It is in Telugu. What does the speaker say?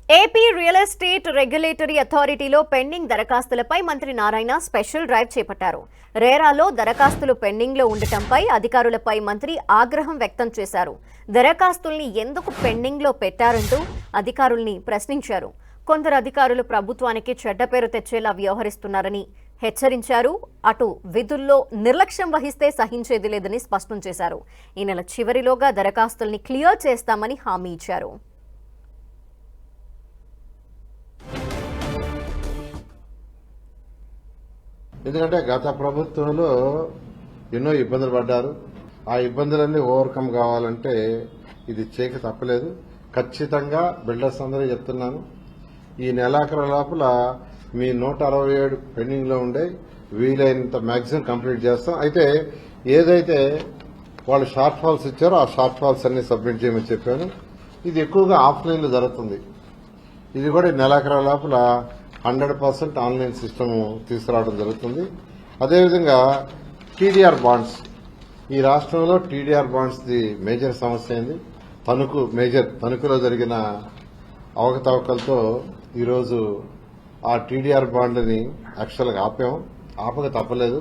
ఏపీ రియల్ ఎస్టేట్ రెగ్యులేటరీ అథారిటీలో పెండింగ్ దరఖాస్తులపై మంత్రి నారాయణ స్పెషల్ డ్రైవ్ చేపట్టారు. రేరాలో దరఖాస్తులు పెండింగ్లో ఉండటంపై అధికారులపై మంత్రి ఆగ్రహం వ్యక్తం చేశారు. దరఖాస్తుల్ని ఎందుకు పెండింగ్లో పెట్టారంటూ అధికారుల్ని ప్రశ్నించారు. కొందరు అధికారులు ప్రభుత్వానికి చెడ్డ పేరు తెచ్చేలా వ్యవహరిస్తున్నారని హెచ్చరించారు. అటు విధుల్లో నిర్లక్ష్యం వహిస్తే సహించేది లేదని స్పష్టం చేశారు. ఈ నెల చివరిలోగా దరఖాస్తుల్ని క్లియర్ చేస్తామని హామీ ఇచ్చారు. ఎందుకంటే గత ప్రభుత్వంలో ఎన్నో ఇబ్బందులు పడ్డారు. ఆ ఇబ్బందులన్నీ ఓవర్కమ్ కావాలంటే ఇది చేయక తప్పలేదు. ఖచ్చితంగా బిల్డర్స్ అందరూ చెప్తున్నాను, ఈ నెలాఖరు లోపల మీ 167 పెండింగ్ లో ఉండే వీలైనంత మాక్సిమం కంప్లీట్ చేస్తాం. అయితే ఏదైతే వాళ్ళు షార్ట్ ఫాల్స్ ఇచ్చారో ఆ షార్ట్ ఫాల్స్ అన్ని సబ్మిట్ చేయమని చెప్పాను. ఇది ఎక్కువగా ఆఫ్లైన్ లో జరుగుతుంది. ఇది కూడా నెలాఖరు లోపల 100% ఆన్లైన్ సిస్టమ్ తీసుకురావడం జరుగుతుంది. అదేవిధంగా టీడీఆర్ బాండ్స్, ఈ రాష్ట్రంలో టీడీఆర్ బాండ్స్ ది మేజర్ సమస్య అయింది. తణుకులో జరిగిన అవకతవకలతో ఈరోజు ఆ టీడీఆర్ బాండ్ని యాక్చువల్గా ఆపక తప్పలేదు.